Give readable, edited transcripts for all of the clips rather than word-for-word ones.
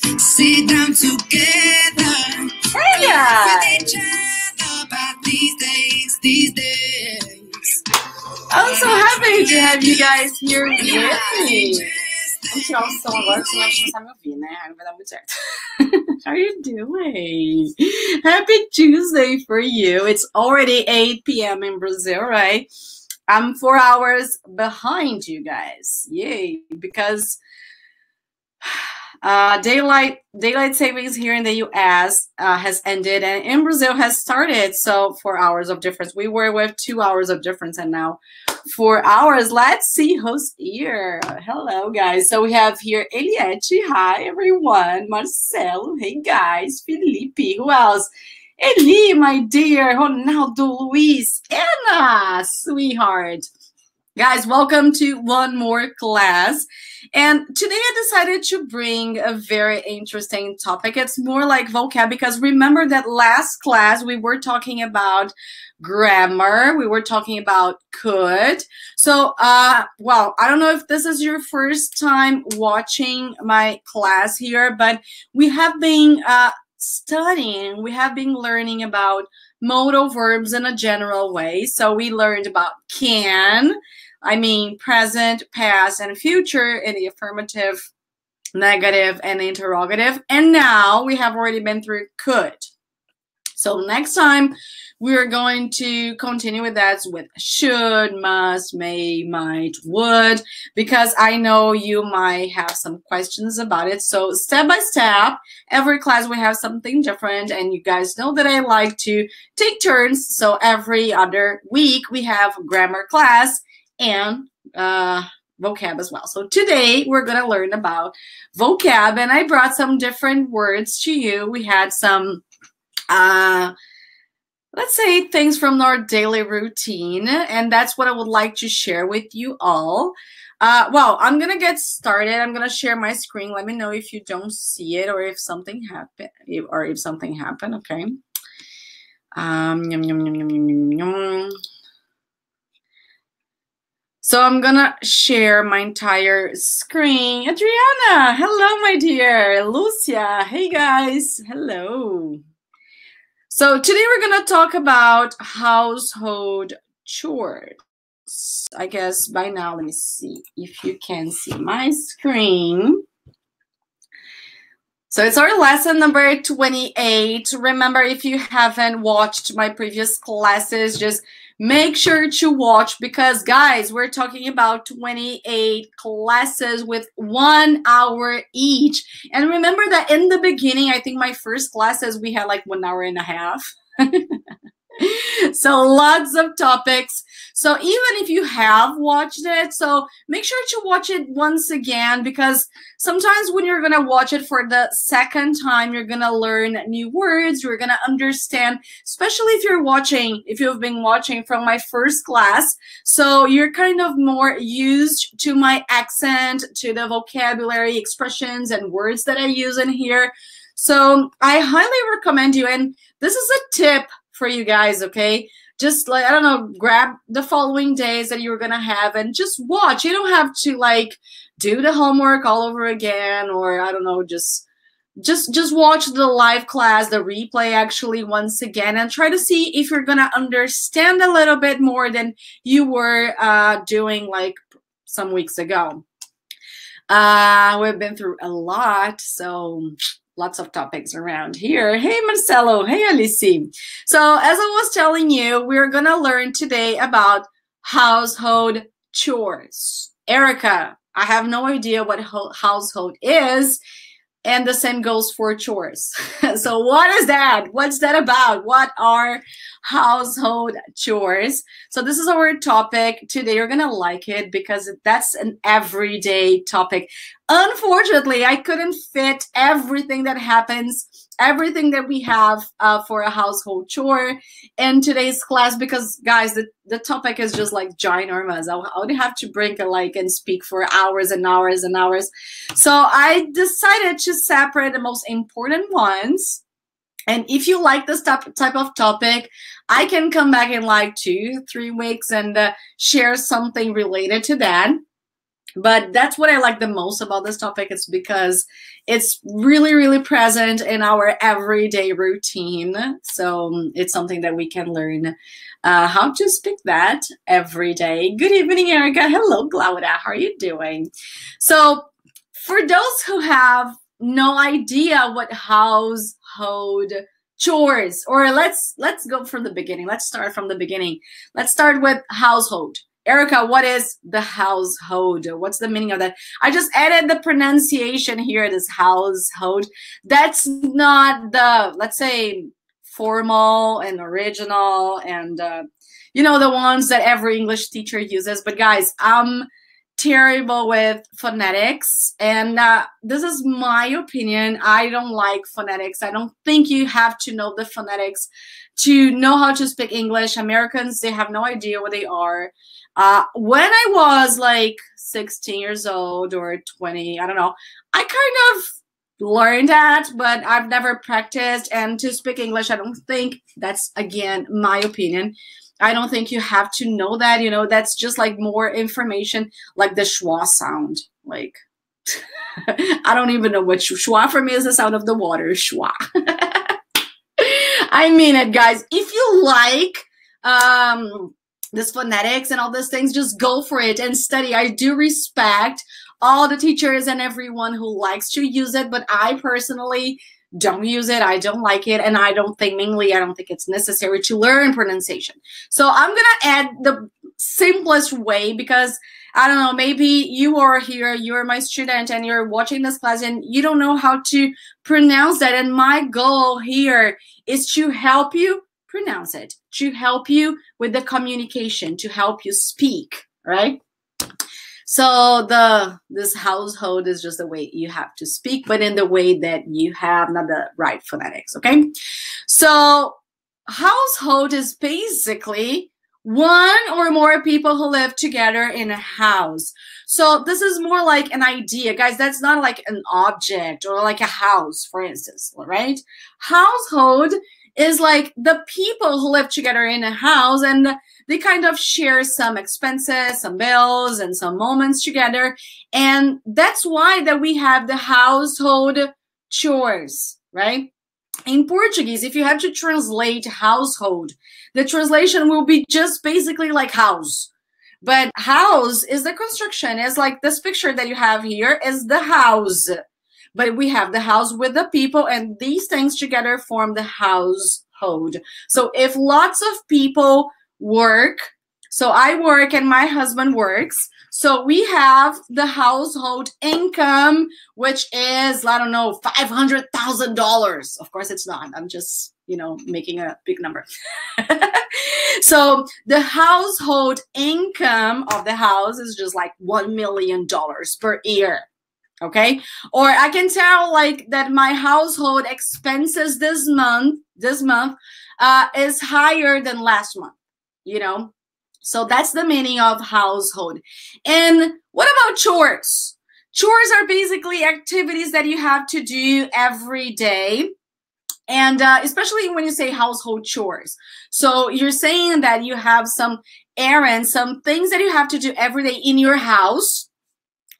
Sit down together. Hey, With each other about these days. I'm so happy to have you guys here with me. Vamos tirar o som agora, senão a gente não sabe me ouvir, né? Aí não vai dar muito certo. How are you doing? Happy Tuesday for you. It's already 8 p.m. in Brazil, right? I'm 4 hours behind you guys. Yay, because daylight savings here in the US has ended, and in Brazil has started. So 4 hours of difference. We were with 2 hours of difference, and now 4 hours. Let's see who's here. Hello, guys. So we have here Eliette. Hi, everyone. Marcelo. Hey, guys. Felipe. Who else? Eli, my dear. Ronaldo, Luis, Anna, sweetheart. Guys, welcome to one more class. And today I decided to bring a very interesting topic. It's more like vocab, because remember that last class we were talking about grammar. We were talking about could. So, well, I don't know if this is your first time watching my class here, but we have been studying, we have been learning about modal verbs in a general way. So we learned about can, I mean present, past, and future in the affirmative, negative, and interrogative. And now we have already been through could. So next time we're going to continue with that with should, must, may, might, would, because I know you might have some questions about it. So step by step, every class we have something different, and you guys know that I like to take turns. So every other week we have grammar class and vocab as well. So today we're going to learn about vocab, and I brought some different words to you. We had some let's say things from our daily routine, and that's what I would like to share with you all. Well, I'm gonna get started. I'm gonna share my screen. Let me know if you don't see it or if something happened. Okay. So I'm gonna share my entire screen. Adriana, hello, my dear. Lucia, hey guys, hello. So today we're going to talk about household chores. I guess by now, let me see if you can see my screen. So it's our lesson number 28. Remember, if you haven't watched my previous classes, just make sure to watch, because guys, we're talking about 28 classes with 1 hour each. And remember that in the beginning, I think my first classes, we had like 1 hour and a half. So lots of topics. So even if you have watched it, so make sure to watch it once again, because sometimes when you're going to watch it for the second time, you're going to learn new words. You're going to understand, especially if you've been watching from my first class. So you're kind of more used to my accent, to the vocabulary, expressions, and words that I use in here. So I highly recommend you, and this is a tip for you guys, okay? Just like, I don't know, grab the following days that you're gonna have and just watch. You don't have to like do the homework all over again, or I don't know, just watch the live class, the replay actually once again, and try to see if you're gonna understand a little bit more than you were doing like some weeks ago. We've been through a lot, so lots of topics around here. Hey, Marcelo. Hey, Alice. So as I was telling you, we're going to learn today about household chores. Erika, I have no idea what household is, and the same goes for chores. So what is that? What's that about? What are household chores? So this is our topic today. You're going to like it because that's an everyday topic. Unfortunately, I couldn't fit everything that happens, everything that we have for a household chore in today's class, because guys, the topic is just like ginormous. I would have to bring and speak for hours and hours and hours. So I decided to separate the most important ones. And if you like this type of topic, I can come back in like 2-3 weeks and share something related to that. But that's what I like the most about this topic. It's because it's really, really present in our everyday routine. So it's something that we can learn how to speak that every day. Good evening, Erika. Hello, Claudia. How are you doing? So for those who have no idea what household chores, or let's go from the beginning. Let's start from the beginning. Let's start with household. Erika, what is the household? What's the meaning of that? I just added the pronunciation here, this household. That's not the, let's say, formal and original and, you know, the ones that every English teacher uses. But guys, I'm terrible with phonetics. And this is my opinion. I don't like phonetics. I don't think you have to know the phonetics to know how to speak English. Americans, they have no idea what they are. When I was like 16 years old or 20, I don't know, I kind of learned that, but I've never practiced. And to speak English, I don't think, that's again my opinion, I don't think you have to know that. You know, that's just like more information, like the schwa sound. Like, I don't even know what schwa for me is the sound of the water. Schwa. I mean it, guys. If you like this phonetics and all these things, just go for it and study. I do respect all the teachers and everyone who likes to use it, but I personally don't use it. I don't like it, and I don't think it's necessary to learn pronunciation. So I'm gonna add the simplest way, because I don't know, maybe you are here, you're my student and you're watching this class and you don't know how to pronounce that. And my goal here is to help you pronounce it, to help you with the communication, to help you speak, right? So this household is just the way you have to speak, but in the way that you have, not the right phonetics, okay? So household is basically one or more people who live together in a house. So this is more like an idea, guys. That's not like an object or like a house, for instance, right? Household is like the people who live together in a house, and they kind of share some expenses, some bills, and some moments together. And that's why that we have the household chores, right? In Portuguese, if you have to translate household, the translation will be just basically like house. But house is the construction. It's like this picture that you have here is the house. But we have the house with the people, and these things together form the household. So if lots of people work, so I work and my husband works, so we have the household income, which is, I don't know, $500,000. Of course it's not. I'm just, you know, making a big number. So the household income of the house is just like $1 million per year. Okay, or I can tell like that my household expenses this month is higher than last month, you know. So that's the meaning of household. And what about chores? Chores are basically activities that you have to do every day. And especially when you say household chores. So you're saying that you have some errands, some things that you have to do every day in your house,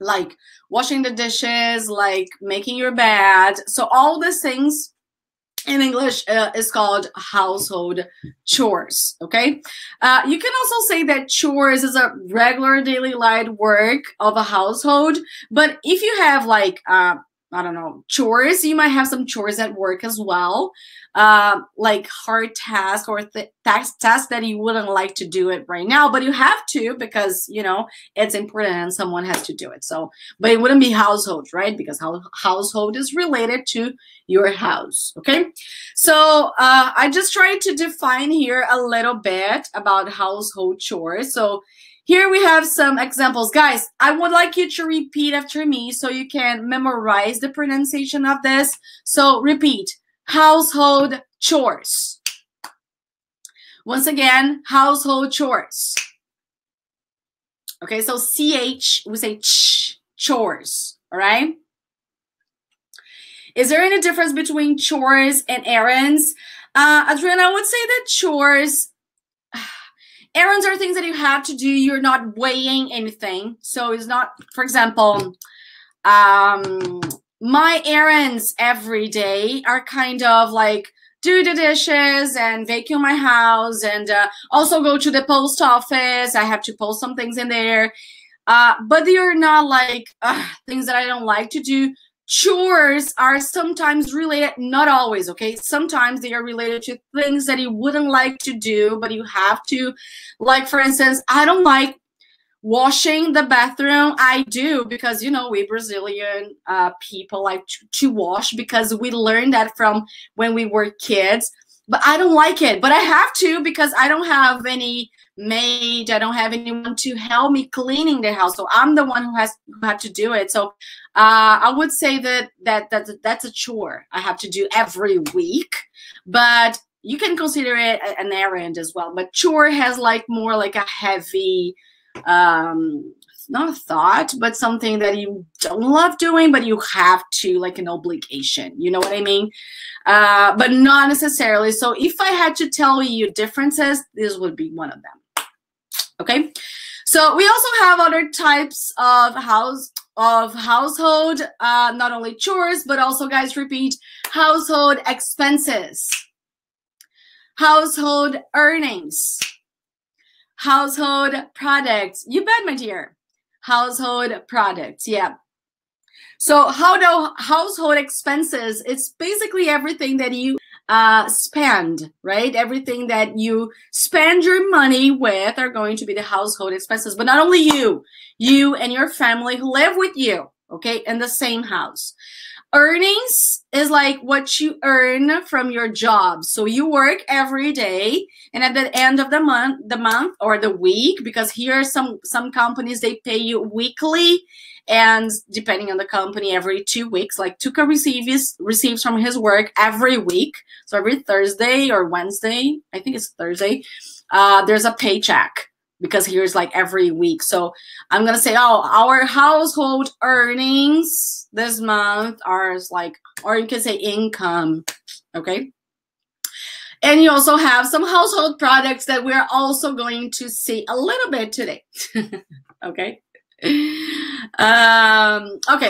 like washing the dishes, like making your bed. So all these things in English is called household chores, okay? You can also say that chores is a regular daily light work of a household. But if you have like, I don't know, chores, you might have some chores at work as well. Like hard tasks or tasks that you wouldn't like to do it right now, but you have to because, you know, it's important and someone has to do it. So, but it wouldn't be household, right? Because household is related to your house, okay? So I just tried to define here a little bit about household chores. So here we have some examples. Guys, I would like you to repeat after me so you can memorize the pronunciation of this. So repeat. Household chores. Once again, household chores. Okay, so CH, we say ch, chores, all right? Is there any difference between chores and errands? Adriana, I would say that chores, Errands are things that you have to do. You're not weighing anything. So it's not, for example, my errands every day are kind of like do the dishes and vacuum my house and also go to the post office. I have to post some things in there. But they are not like things that I don't like to do. Chores are sometimes related, not always, okay? Sometimes they are related to things that you wouldn't like to do, but you have to. Like, for instance, I don't like washing the bathroom. I do because, you know, we Brazilian people like to wash because we learned that from when we were kids. But I don't like it. But I have to because I don't have any maid. I don't have anyone to help me cleaning the house. So I'm the one who had to do it. So I would say that's a chore I have to do every week. But you can consider it an errand as well. But chore has like more like a heavy, not a thought, but something that you don't love doing, but you have to, like an obligation. You know what I mean? But not necessarily. So if I had to tell you differences, this would be one of them. Okay. So we also have other types of household, not only chores, but also, guys, repeat, household expenses, household earnings, household products. You bet, my dear. Household products. Yeah. So how do household expenses? It's basically everything that you spend, right? Everything that you spend your money with are going to be the household expenses. But not only you and your family who live with you, okay, in the same house. Earnings is like what you earn from your job. So you work every day, and at the end of the month or the week, because here some companies, they pay you weekly, and depending on the company, every 2 weeks. Like Tuca receives from his work every week. So every Thursday or Wednesday, I think it's Thursday, there's a paycheck, because here's like every week. So I'm going to say, oh, our household earnings this month are like, or you can say income, okay? And you also have some household products that we're also going to see a little bit today, okay? Okay,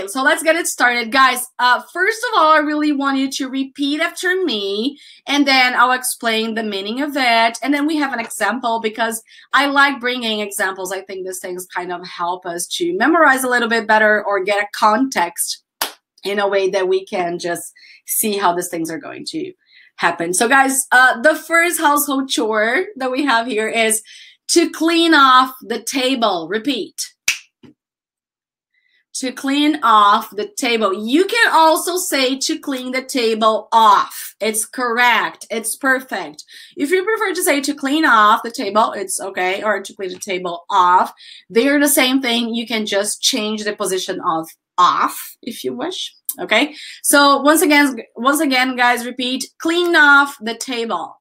so let's get it started, guys. First of all, I really want you to repeat after me, and then I'll explain the meaning of it, and then we have an example, because I like bringing examples. I think these things kind of help us to memorize a little bit better or get a context in a way that we can just see how these things are going to happen. So, guys, the first household chore that we have here is to clean off the table. Repeat. To clean off the table. You can also say to clean the table off. It's correct. It's perfect. If you prefer to say to clean off the table, it's okay. Or to clean the table off. They're the same thing. You can just change the position of off if you wish. Okay. So once again, guys, repeat. Clean off the table.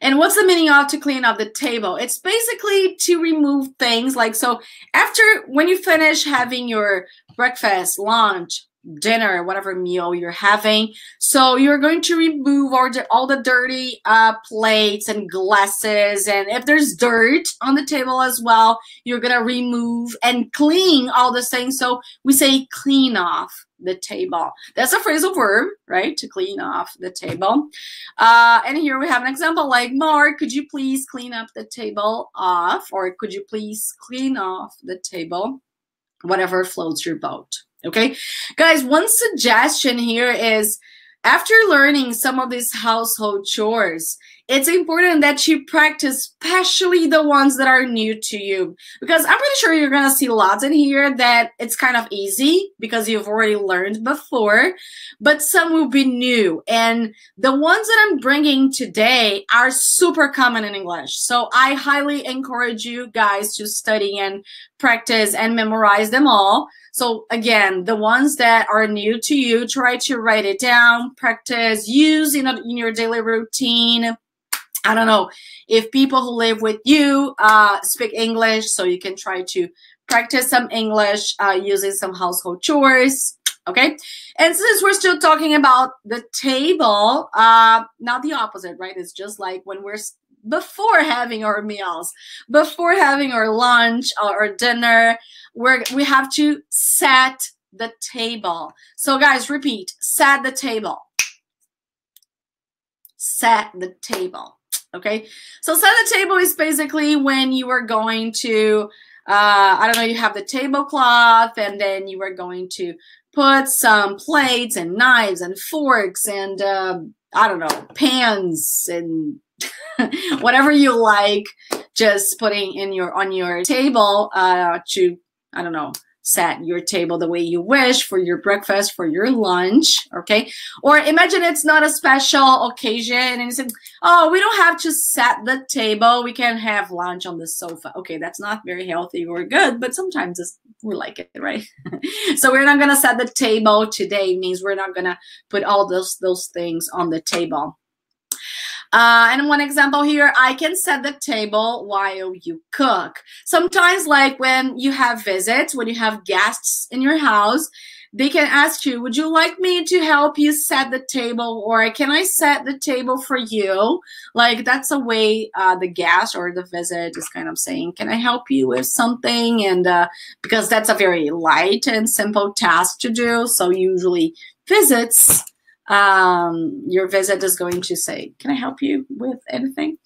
And what's the meaning of to clean up the table? It's basically to remove things like, so after, when you finish having your breakfast, lunch, dinner, whatever meal you're having, so you're going to remove all the dirty plates and glasses, and if there's dirt on the table as well, you're gonna remove and clean all the things. So we say clean off the table. That's a phrasal verb, right? To clean off the table. And here we have an example like, Mark, could you please clean up the table off? Or could you please clean off the table? Whatever floats your boat. Okay, guys, one suggestion here is, after learning some of these household chores, it's important that you practice, especially the ones that are new to you, because I'm pretty sure you're going to see lots in here that it's kind of easy because you've already learned before, but some will be new. And the ones that I'm bringing today are super common in English. So I highly encourage you guys to study and practice and memorize them all. So again, the ones that are new to you, try to write it down, practice, use in your daily routine. I don't know if people who live with you speak English, so you can try to practice some English using some household chores. Okay, and since we're still talking about the table, not the opposite, right? It's just like when we're before having our meals, before having our lunch or dinner, we have to set the table. So guys, repeat, set the table. Set the table. Okay, so set the table is basically when you are going to, I don't know, you have the tablecloth and then you are going to put some plates and knives and forks and, I don't know, pans and whatever you like, just putting in on your table to, I don't know, set your table the way you wish for your breakfast, for your lunch, okay? Or imagine it's not a special occasion and you say, oh, we don't have to set the table. We can have lunch on the sofa. Okay, that's not very healthy or good, but sometimes we like it, right? So we're not gonna set the table today. Means we're not gonna put all those things on the table. And one example here, I can set the table while you cook. Sometimes, like when you have visits, when you have guests in your house, they can ask you, would you like me to help you set the table, or can I set the table for you? Like that's a way the guest or the visit is kind of saying, can I help you with something? And because that's a very light and simple task to do. So usually visits, your visit is going to say, can I help you with anything?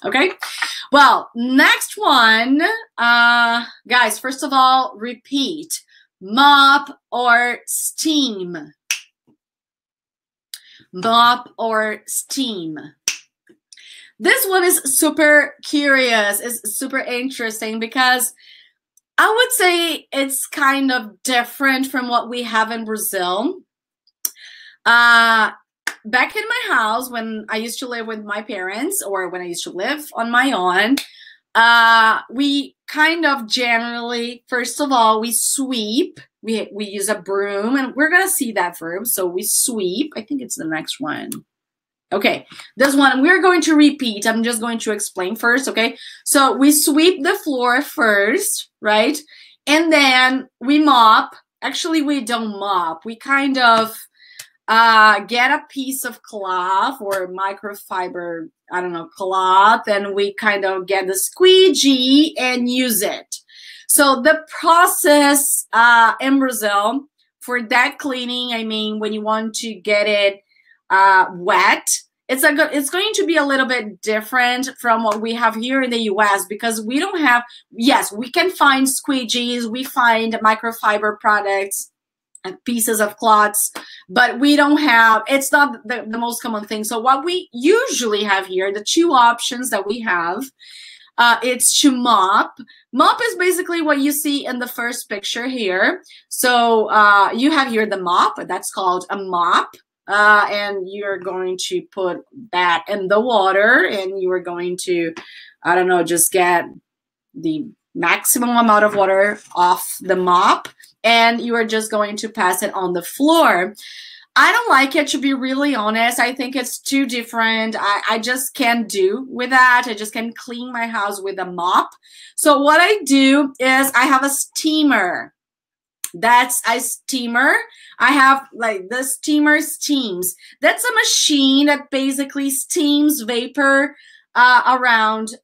Okay, well, next one, guys, first of all, repeat, mop or steam. Mop or steam. This one is super curious, it's super interesting because I would say it's kind of different from what we have in Brazil. Back in my house, when I used to live with my parents or when I used to live on my own, we kind of generally, first of all, we sweep. We use a broom, and we're going to see that verb. So we sweep. I think it's the next one. Okay, this one we're going to repeat. I'm just going to explain first, okay? So we sweep the floor first, right? And then we mop. Actually, we don't mop. We kind of get a piece of cloth or microfiber, I don't know, cloth, and we kind of get the squeegee and use it. So the process in Brazil for that cleaning, I mean, when you want to get it wet, it's going to be a little bit different from what we have here in the US because we don't have, yes, we can find squeegees, we find microfiber products, pieces of cloths, but we don't have, it's not the most common thing. So what we usually have here, the two options that we have, it's to mop. Mop is basically what you see in the first picture here. So you have here the mop, that's called a mop. And you're going to put that in the water and you are going to, I don't know, just get the maximum amount of water off the mop. And you are just going to pass it on the floor. I don't like it, to be really honest. I think it's too different. I just can't do with that. I just can't clean my house with a mop. So what I do is I have a steamer. That's a steamer. I have like the steamer steams. That's a machine that basically steams vapor around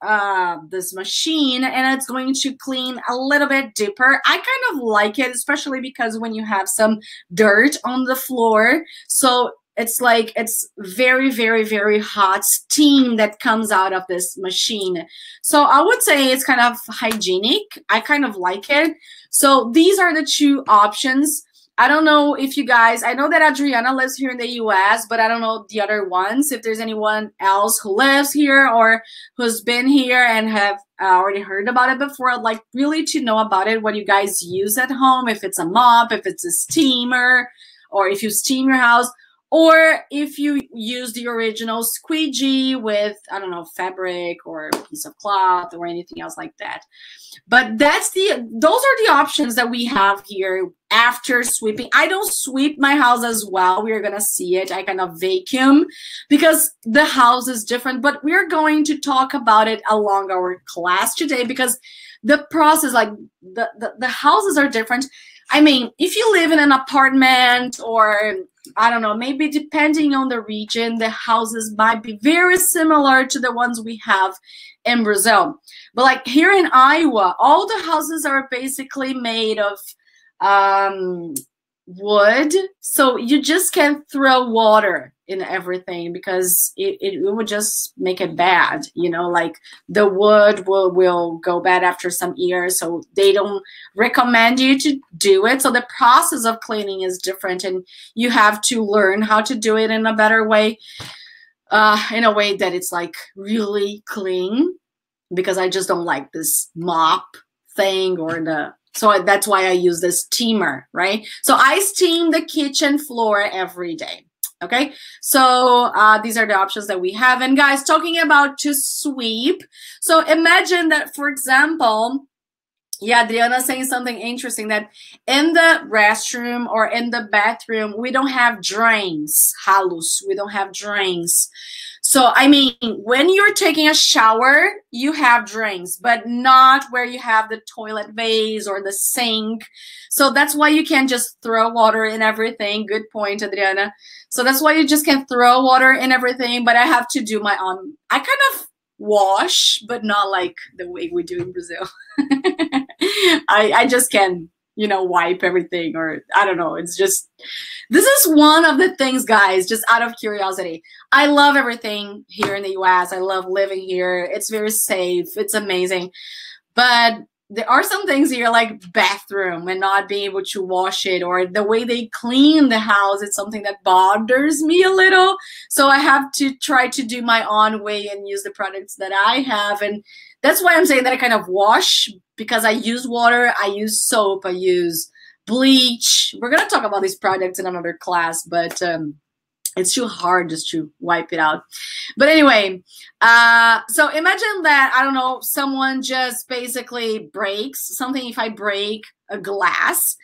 this machine, and it's going to clean a little bit deeper. I kind of like it, especially because when you have some dirt on the floor, so it's like it's very, very, very hot steam that comes out of this machine. So I would say it's kind of hygienic. I kind of like it. So these are the two options. I don't know if you guys, I know that Adriana lives here in the US, but I don't know the other ones. If there's anyone else who lives here or who's been here and have already heard about it before, I'd like really to know about it, what you guys use at home, if it's a mop, if it's a steamer, or if you steam your house, or if you use the original squeegee with, I don't know, fabric or a piece of cloth or anything else like that. But those are the options that we have here after sweeping. I don't sweep my house as well. We're going to see it. I kind of vacuum because the house is different. But we're going to talk about it along our class today because the process, like the houses are different. I mean, if you live in an apartment or I don't know, maybe depending on the region, the houses might be very similar to the ones we have in Brazil. But like here in Iowa, all the houses are basically made of wood. So you just can't throw water in everything because it would just make it bad. You know, like the wood will go bad after some years. So they don't recommend you to do it. So the process of cleaning is different and you have to learn how to do it in a better way, in a way that it's like really clean, because I just don't like this mop thing or so that's why I use this steamer, right? So I steam the kitchen floor every day. Okay, so these are the options that we have. And guys, talking about to sweep. So imagine that, for example, yeah, Adriana saying something interesting, that in the restroom or in the bathroom, we don't have drains, halos. We don't have drains. So, I mean, when you're taking a shower, you have drains, but not where you have the toilet vase or the sink. So that's why you can't just throw water in everything. Good point, Adriana. So that's why you just can't throw water in everything, but I have to do my own. I kind of wash, but not like the way we do in Brazil. I just can, you know, wipe everything, or I don't know. It's just, this is one of the things, guys, just out of curiosity. I love everything here in the US. I love living here. It's very safe. It's amazing. But there are some things here like bathroom and not being able to wash it, or the way they clean the house. It's something that bothers me a little. So I have to try to do my own way and use the products that I have. And that's why I'm saying that I kind of wash, because I use water, I use soap, I use bleach. We're going to talk about these products in another class, but it's too hard just to wipe it out. But anyway, so imagine that, I don't know, someone just basically breaks something. If I break a glass,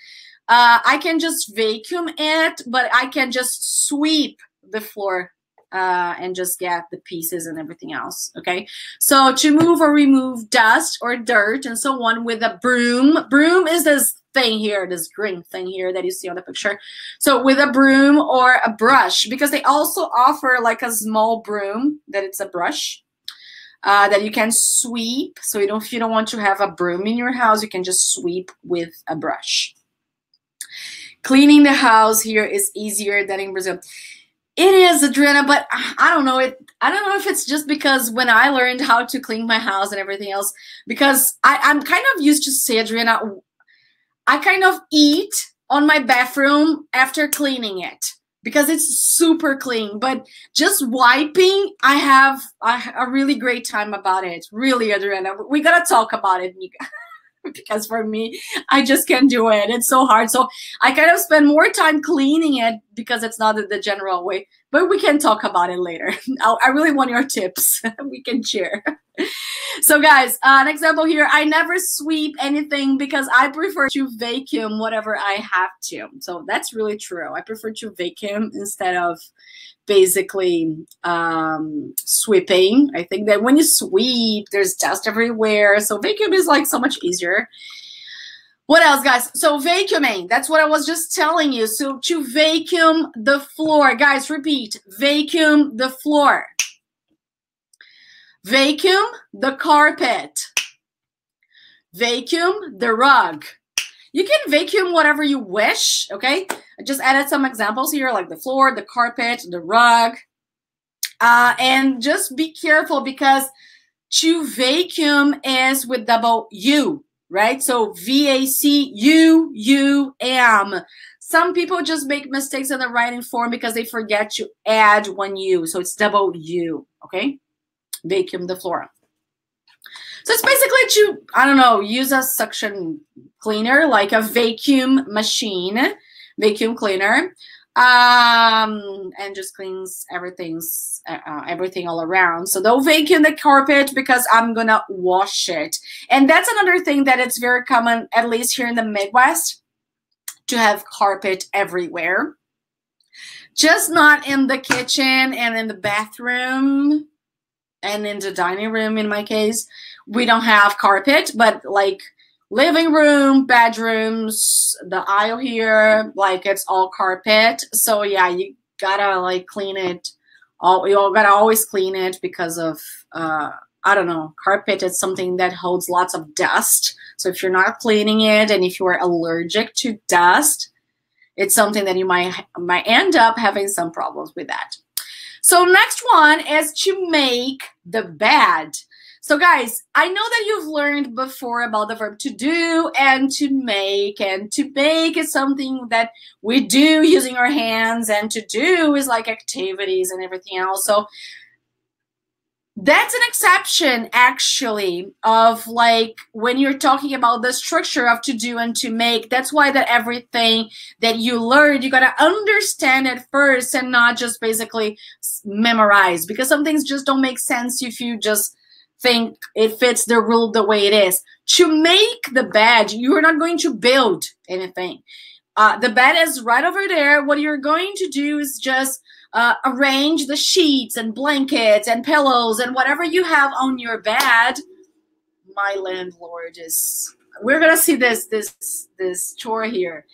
I can just vacuum it, but I can just sweep the floor and just get the pieces and everything else, okay? So to move or remove dust or dirt and so on with a broom. Broom is this thing here, this green thing here that you see on the picture. So with a broom or a brush, because they also offer like a small broom that it's a brush that you can sweep. So if you don't want to have a broom in your house, you can just sweep with a brush. Cleaning the house here is easier than in Brazil. It is, Adriana, but I don't know. I don't know if it's just because when I learned how to clean my house and everything else, because I'm kind of used to say, Adriana, I kind of eat on my bathroom after cleaning it because it's super clean. But just wiping, I have a really great time about it. Really, Adriana, we gotta talk about it, Mika. Because for me, I just can't do it. It's so hard. So I kind of spend more time cleaning it because it's not the general way. But we can talk about it later. I really want your tips. We can share. So guys, an example here. I never sweep anything because I prefer to vacuum whatever I have to. So that's really true. I prefer to vacuum instead of basically sweeping. I think that when you sweep, there's dust everywhere. So vacuum is like so much easier. What else, guys? So vacuuming, that's what I was just telling you. So to vacuum the floor, guys, repeat, vacuum the floor. Vacuum the carpet. Vacuum the rug. You can vacuum whatever you wish, okay? I just added some examples here, like the floor, the carpet, the rug. And just be careful because to vacuum is with double U, right? So V-A-C-U-U-M. Some people just make mistakes in the writing form because they forget to add one U. So it's double U, okay? Vacuum the floor. So it's basically to, I don't know, use a suction cleaner, like a vacuum machine, vacuum cleaner, and just cleans everything all around. So they'll vacuum the carpet because I'm going to wash it. And that's another thing that it's very common, at least here in the Midwest, to have carpet everywhere. Just not in the kitchen and in the bathroom and in the dining room in my case. We don't have carpet, but like living room, bedrooms, the aisle here, like it's all carpet. So yeah, you gotta like clean it. You all gotta always clean it because of I don't know, carpet is something that holds lots of dust. So if you're not cleaning it, and if you are allergic to dust, it's something that you might end up having some problems with that. So next one is to make the bed. So guys, I know that you've learned before about the verb to do and to make. And to make is something that we do using our hands, and to do is like activities and everything else. So that's an exception, actually, of like when you're talking about the structure of to do and to make. That's why that everything that you learn, you got to understand it first and not just basically memorize, because some things just don't make sense if you just think it fits the rule the way it is. To make the bed, you're not going to build anything. The bed is right over there. What you're going to do is just arrange the sheets and blankets and pillows and whatever you have on your bed. My landlord is, we're gonna see this chore here.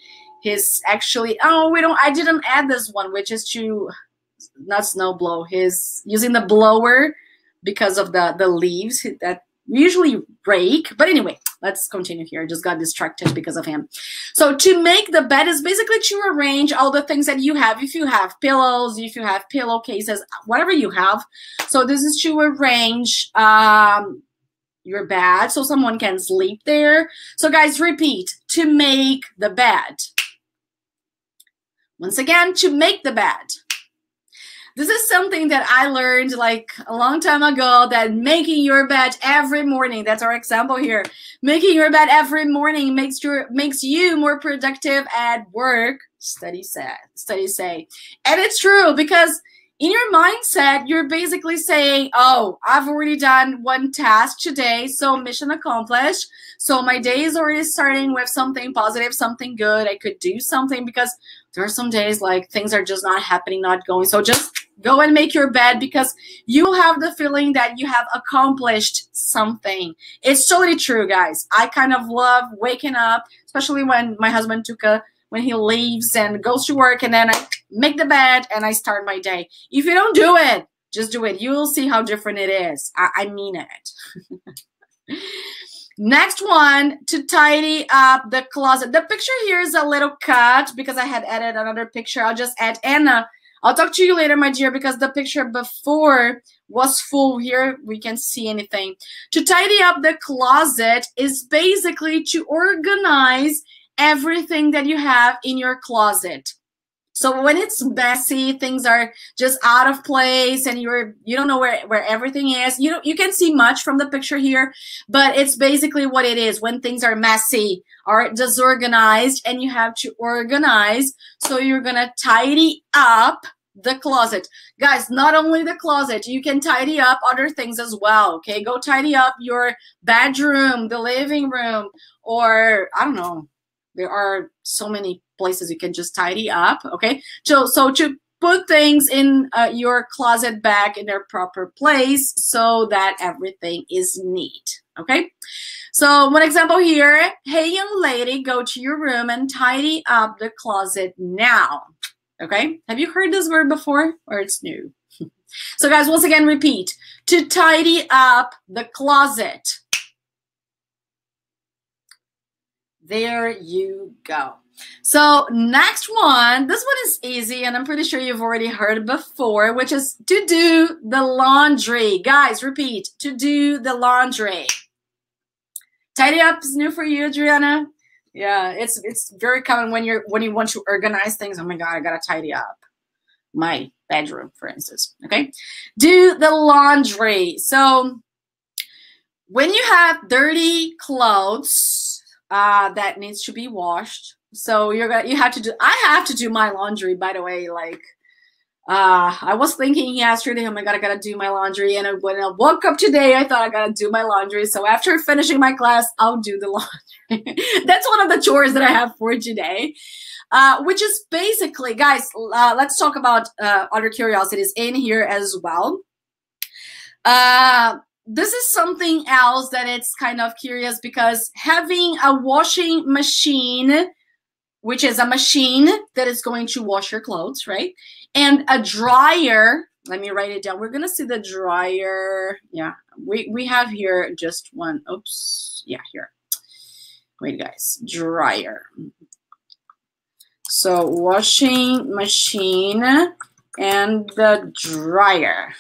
He's actually, I didn't add this one, which is to not snow blow. He's using the blower because of the leaves that we usually rake. But anyway, let's continue here. I just got distracted because of him. So to make the bed is basically to arrange all the things that you have. If you have pillows, if you have pillowcases, whatever you have. So this is to arrange your bed so someone can sleep there. So guys, repeat. To make the bed. Once again, to make the bed. This is something that I learned like a long time ago, that making your bed every morning, that's our example here. Making your bed every morning makes you more productive at work, studies say. And it's true, because in your mindset, you're basically saying, oh, I've already done one task today, so mission accomplished. So my day is already starting with something positive, something good. I could do something, because there are some days like things are just not happening, not going. So just go and make your bed, because you have the feeling that you have accomplished something. It's totally true, guys. I kind of love waking up, especially when my husband when he leaves and goes to work, and then I make the bed and I start my day. If you don't do it, just do it. You will see how different it is. I mean it. Next one, to tidy up the closet. The picture here is a little cut because I had added another picture. I'll just add Anna. I'll talk to you later, my dear, because the picture before was full. Here we can't see anything. To tidy up the closet is basically to organize everything that you have in your closet. So when it's messy, things are just out of place, and you don't know where everything is. You can see much from the picture here, but it's basically what it is when things are messy or disorganized, and you have to organize. So you're gonna tidy up the closet. Guys, not only the closet, you can tidy up other things as well, okay? Go tidy up your bedroom, the living room, or I don't know. There are so many places you can just tidy up, okay? So to put things in your closet back in their proper place so that everything is neat, okay? So one example here, hey young lady, go to your room and tidy up the closet now, okay? Have you heard this word before, or it's new? So guys, once again, repeat. To tidy up the closet. There you go. So next one, this one is easy, and I'm pretty sure you've already heard it before, which is to do the laundry. Guys, repeat, to do the laundry. Tidy up is new for you, Adriana. Yeah, it's very common when you want to organize things. Oh my God, I gotta tidy up my bedroom, for instance. Okay, do the laundry. So when you have dirty clothes that needs to be washed, so you have to do. I have to do my laundry, by the way. Like I was thinking yesterday, oh my God, I gotta do my laundry, and when I woke up today, I thought I gotta do my laundry. So after finishing my class, I'll do the laundry. That's one of the chores that I have for today, which is basically, guys. Let's talk about other curiosities in here as well. this is something else that it's kind of curious, because having a washing machine, which is a machine that is going to wash your clothes, right? And a dryer, let me write it down. We're going to see the dryer. Yeah, we have here just one. Oops. Yeah, here. Wait, guys. Dryer. So washing machine and the dryer.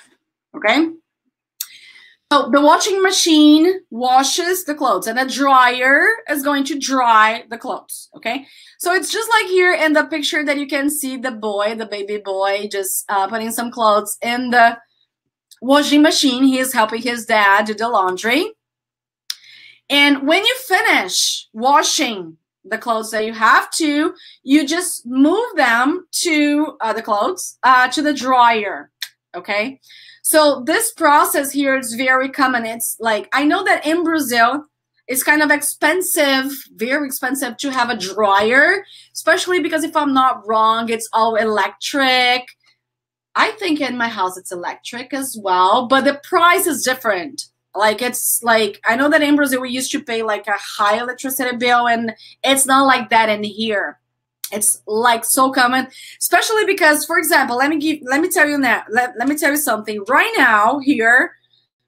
Okay? So the washing machine washes the clothes, and a dryer is going to dry the clothes, okay? So it's just like here in the picture that you can see the boy, the baby boy, just putting some clothes in the washing machine. He is helping his dad do the laundry. And when you finish washing the clothes that you have to, you just move them to the clothes, to the dryer, okay? So this process here is very common. It's like, I know that in Brazil, it's kind of expensive, very expensive to have a dryer, especially because if I'm not wrong, it's all electric. I think in my house it's electric as well, but the price is different. Like, it's like, I know that in Brazil we used to pay like a high electricity bill, and it's not like that in here. It's like so common, especially because, for example, let me tell you now, let me tell you something. Right now here,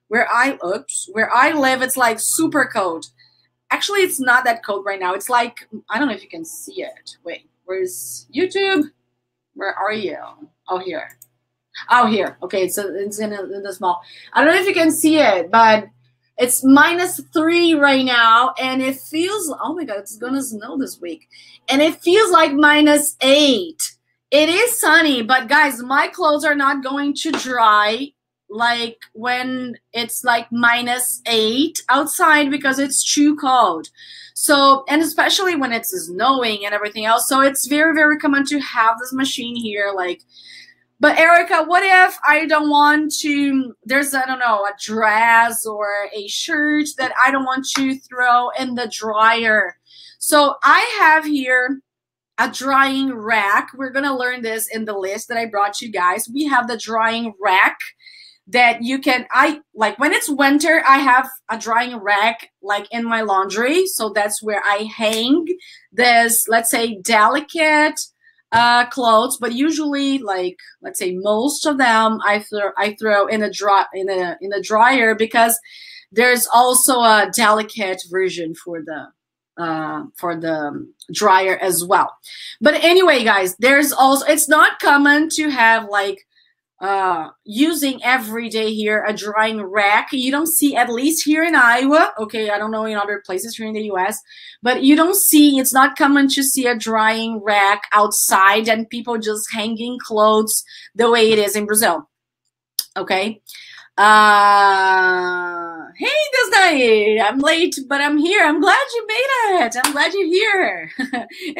where I live, it's like super cold. Actually, it's not that cold right now. It's like, I don't know if you can see it. Wait, where's YouTube? Where are you? Oh, here. Oh, here. Okay, it's in the small. I don't know if you can see it, but it's -3 right now, and it feels, oh my God, it's gonna snow this week. And it feels like -8. It is sunny, but guys, my clothes are not going to dry like when it's like -8 outside, because it's too cold. So, and especially when it's snowing and everything else. So it's very, very common to have this machine here, like. But Erika, what if I don't want to, there's, I don't know, a dress or a shirt that I don't want to throw in the dryer? So I have here a drying rack. We're going to learn this in the list that I brought you guys. We have the drying rack that you can, like when it's winter, I have a drying rack like in my laundry. So that's where I hang this, let's say, delicate clothes, but usually, like, let's say most of them I throw in a dryer, because there's also a delicate version for the dryer as well. But anyway, guys, there's also, it's not common to have like using every day here a drying rack. You don't see, at least here in Iowa, okay, I don't know in other places here in the US, but you don't see, it's not common to see a drying rack outside and people just hanging clothes the way it is in Brazil. Okay. Hey, Disney, I'm late, but I'm here. I'm glad you made it. I'm glad you're here.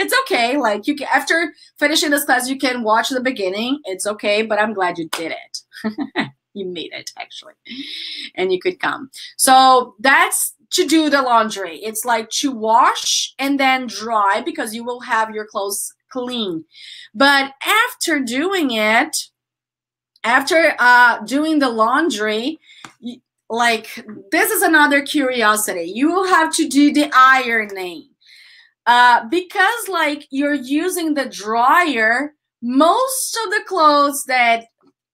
It's okay. Like, you can, after finishing this class, you can watch the beginning. It's okay, but I'm glad you did it. You made it, actually, and you could come. So that's to do the laundry. It's like to wash and then dry, because you will have your clothes clean. But after doing it, after doing the laundry, like, this is another curiosity. You will have to do the ironing. Because, like, you're using the dryer, most of the clothes that,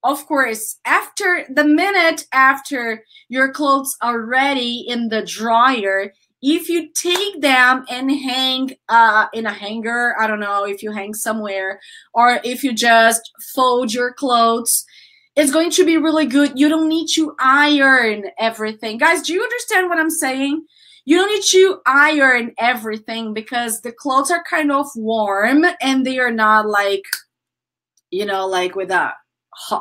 of course, after the minute after your clothes are ready in the dryer, if you take them and hang in a hanger, I don't know if you hang somewhere, or if you just fold your clothes, it's going to be really good. You don't need to iron everything. Guys, do you understand what I'm saying? You don't need to iron everything, because the clothes are kind of warm and they are not like, you know, like with a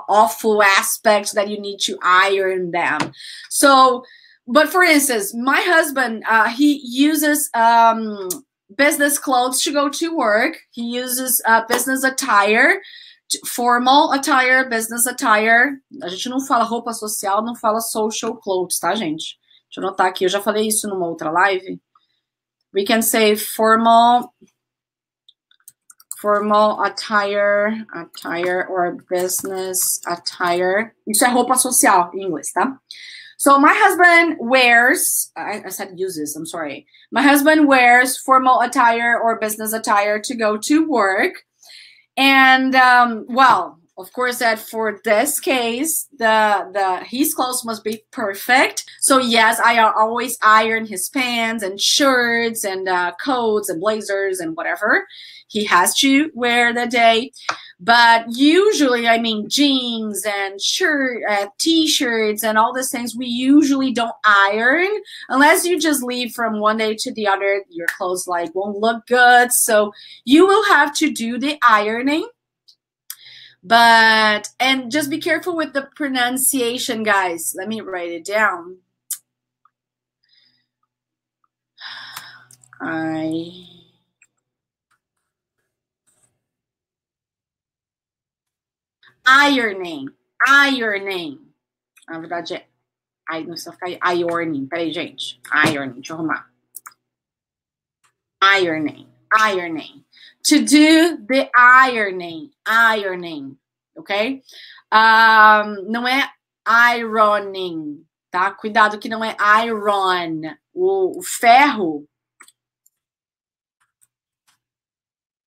awful aspect that you need to iron them. So, but for instance, my husband, he uses business clothes to go to work. He uses business attire, formal attire, business attire. A gente não fala roupa social, não fala social clothes, tá, gente? Deixa eu anotar aqui, eu já falei isso numa outra live. We can say formal attire or business attire. Isso é roupa social em inglês, tá? So my husband wears, I said uses, I'm sorry. My husband wears formal attire or business attire to go to work. And well, of course that for this case, his clothes must be perfect. So yes, I always iron his pants and shirts and coats and blazers and whatever he has to wear that day. But usually, I mean, jeans and t-shirts and all these things, we usually don't iron unless you just leave from one day to the other. Your clothes like won't look good. So you will have to do the ironing. But, and just be careful with the pronunciation, guys. Let me write it down. Ironing. Na verdade é... Ai, não precisa ficar ironing. Peraí, gente. Ironing. Deixa eu arrumar. Ironing. To do the ironing. Ok? Não é ironing, tá? Cuidado que não é iron. O ferro...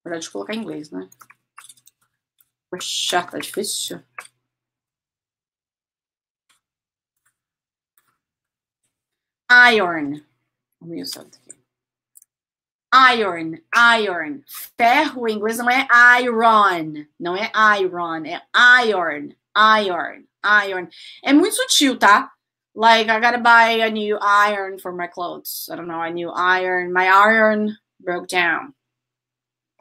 Na verdade, deixa eu colocar em inglês, né? Poxa, tá difícil. Iron. Vamos usar aqui. Iron. Ferro em inglês não é iron. Não é iron, é iron. É muito sutil, tá? Like, I gotta buy a new iron for my clothes. I don't know, a new iron. My iron broke down.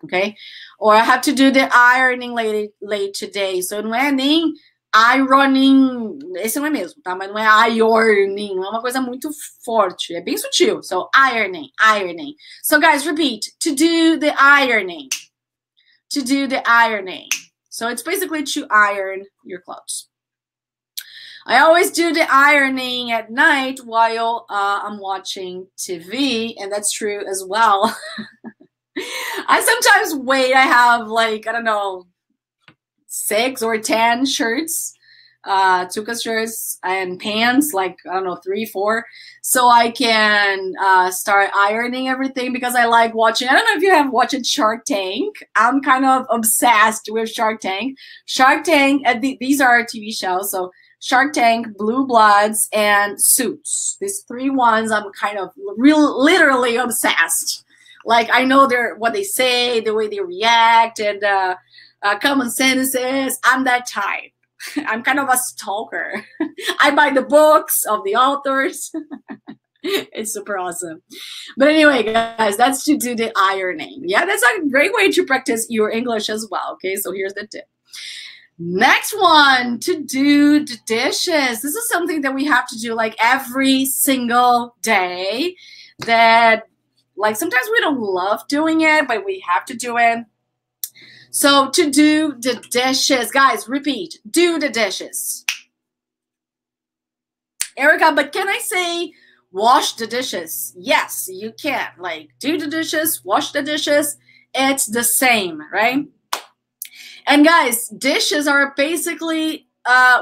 Okay? Or I have to do the ironing late today. So não é nem ironing, esse não é mesmo, tá? Mas não é ironing, não é uma coisa muito forte, é bem sutil. So ironing. So guys, repeat, to do the ironing. So it's basically to iron your clothes. I always do the ironing at night while I'm watching TV, and that's true as well. I sometimes wait. I have like, I don't know, 6 or 10 shirts, tuka shirts and pants, like, I don't know, 3, 4. So I can start ironing everything because I like watching. I don't know if you have watched Shark Tank. I'm kind of obsessed with Shark Tank. These are TV shows. So Shark Tank, Blue Bloods, and Suits. These 3 ones, I'm kind of literally obsessed. Like, I know what they say, the way they react, and common sentences. I'm that type. I'm kind of a stalker. I buy the books of the authors. It's super awesome. But anyway, guys, that's to do the ironing. Yeah, that's a great way to practice your English as well. Okay, so here's the tip. Next one, to do the dishes. This is something that we have to do like every single day. That, like, sometimes we don't love doing it, but we have to do it. So to do the dishes, guys, repeat, do the dishes. Erika, but can I say wash the dishes? Yes, you can. Like, do the dishes, wash the dishes. It's the same, right? And guys, dishes are basically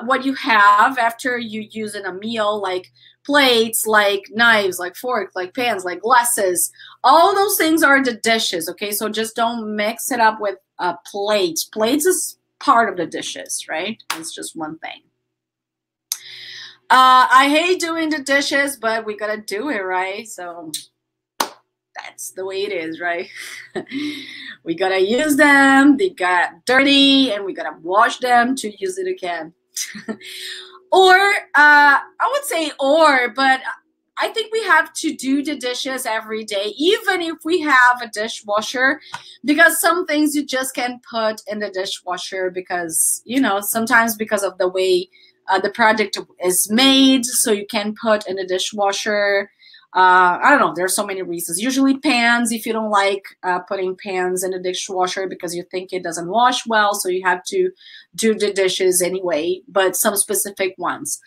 what you have after you use in a meal, like plates, like knives, like forks, like pans, like glasses. All those things are the dishes, okay? So just don't mix it up with plates. Plates is part of the dishes, right? It's just one thing. I hate doing the dishes, but we gotta do it, right? So that's the way it is, right? We gotta use them, they got dirty, and we gotta wash them to use it again. Or, I would say but I think we have to do the dishes every day, even if we have a dishwasher, because some things you just can't put in the dishwasher because, you know, sometimes because of the way the product is made, so you can put in the dishwasher. I don't know, there are so many reasons. Usually pans, if you don't like putting pans in the dishwasher because you think it doesn't wash well, so you have to do the dishes anyway, but some specific ones.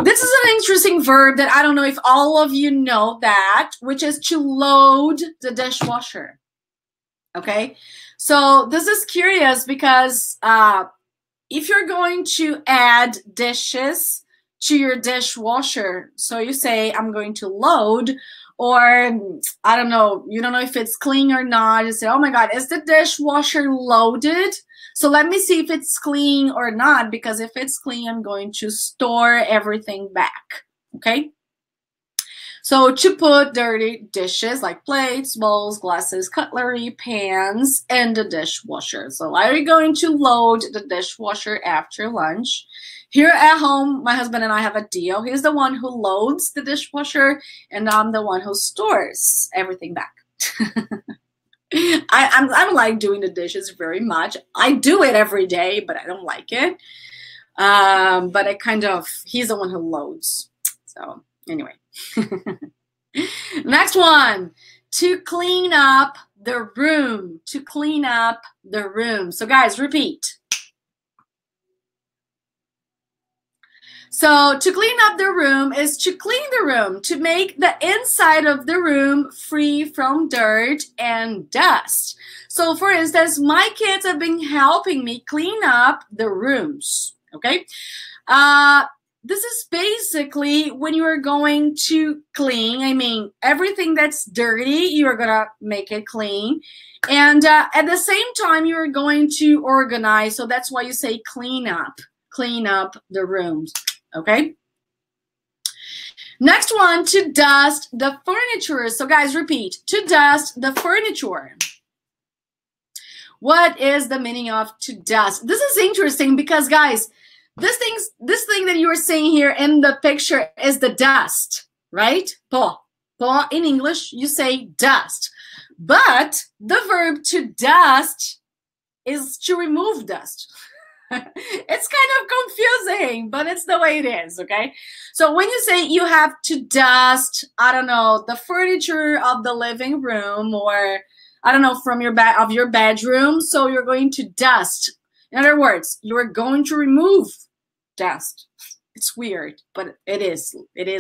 This is an interesting verb that I don't know if all of you know that, which is to load the dishwasher. Okay, so this is curious because if you're going to add dishes to your dishwasher. So you say, I'm going to load, or I don't know, you don't know if it's clean or not. You say, oh my God, is the dishwasher loaded? So let me see if it's clean or not, because if it's clean, I'm going to store everything back, okay? So to put dirty dishes like plates, bowls, glasses, cutlery, pans, in the dishwasher. So are you going to load the dishwasher after lunch? Here at home, my husband and I have a deal. He's the one who loads the dishwasher, and I'm the one who stores everything back. I don't like doing the dishes very much. I do it every day, but I don't like it. But he's the one who loads. So anyway. Next one, to clean up the room. To clean up the room. So guys, repeat. So to clean up the room is to clean the room, to make the inside of the room free from dirt and dust. So for instance, my kids have been helping me clean up the rooms, okay? This is basically when you are going to clean. I mean, everything that's dirty, you are going to make it clean. And at the same time, you are going to organize. So that's why you say clean up the rooms. Okay. Next one, to dust the furniture. So guys, repeat. To dust the furniture. What is the meaning of to dust? This is interesting because guys, this thing that you are seeing here in the picture is the dust, right? Pó. Pó in English, you say dust. But the verb to dust is to remove dust. It's kind of confusing, but it's the way it is, okay? So when you say you have to dust, I don't know, the furniture of the living room, or I don't know, from your bedroom, so you're going to dust. In other words, you're going to remove dust. It's weird, but it is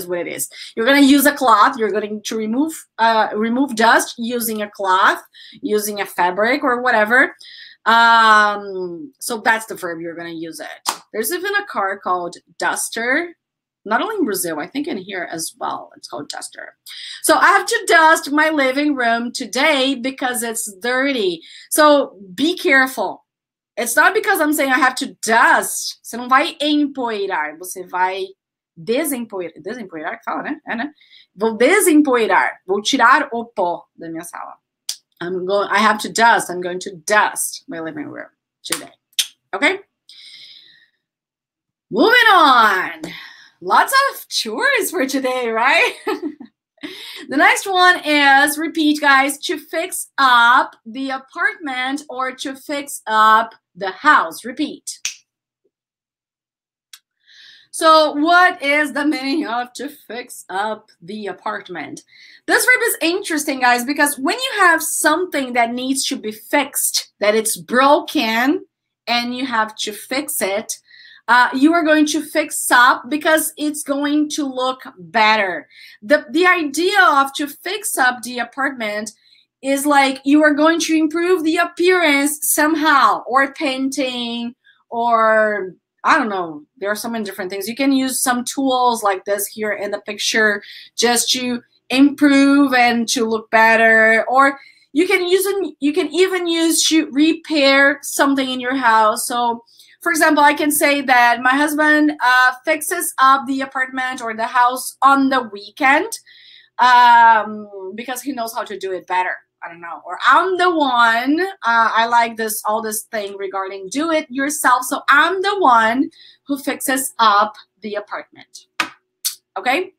what it is. You're going to use a cloth. You're going to remove dust using a cloth, using a fabric or whatever. So that's the verb you're going to use it. There's even a car called Duster, not only in Brazil, I think in here as well. It's called Duster. So I have to dust my living room today because it's dirty. So be careful. It's not because I'm saying I have to dust. Você não vai empoeirar, você vai desempoeirar. Desempoeirar que fala, né? É, né? Vou desempoeirar. Vou tirar o pó da minha sala. I have to dust. I'm going to dust my living room today. Okay? Moving on. Lots of chores for today, right? The next one is, repeat guys, to fix up the apartment or to fix up the house. Repeat. So what is the meaning of to fix up the apartment? This verb is interesting, guys, because when you have something that needs to be fixed, that it's broken, and you have to fix it, you are going to fix up because it's going to look better. The idea of to fix up the apartment is like you are going to improve the appearance somehow, or painting, or I don't know. There are so many different things. You can use some tools like this here in the picture just to improve and to look better. Or you can even use to repair something in your house. So, for example, I can say that my husband fixes up the apartment or the house on the weekend because he knows how to do it better. I don't know. Or I'm the one, I like all this thing regarding do it yourself. So I'm the one who fixes up the apartment. Okay?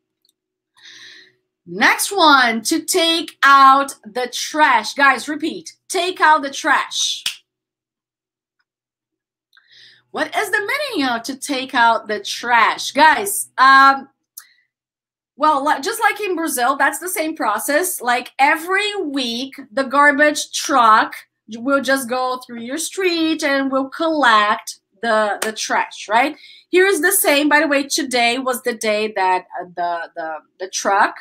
Next one, to take out the trash. Guys, repeat. Take out the trash. What is the meaning of to take out the trash? Guys, well, just like in Brazil, that's the same process. Like every week, the garbage truck will just go through your street and will collect the trash, right? Here is the same. By the way, today was the day that the truck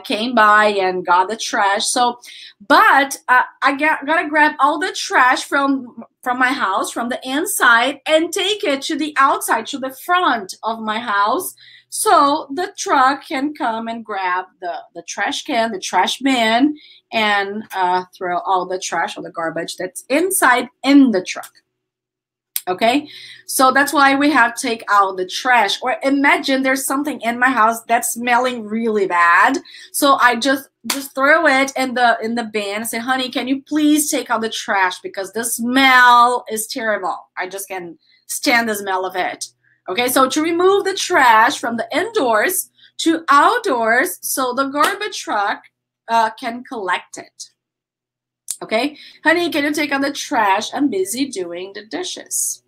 came by and got the trash. So, but I gotta grab all the trash from my house, from the inside, and take it to the outside, to the front of my house, so the truck can come and grab the trash can, the trash bin, and throw all the trash or the garbage that's inside in the truck. Okay, so that's why we have to take out the trash. Or imagine there's something in my house that's smelling really bad, so I just throw it in the bin and say, honey, can you please take out the trash because the smell is terrible. I just can't stand the smell of it. Okay, so to remove the trash from the indoors to outdoors, so the garbage truck can collect it. Okay, honey, can you take out the trash? I'm busy doing the dishes.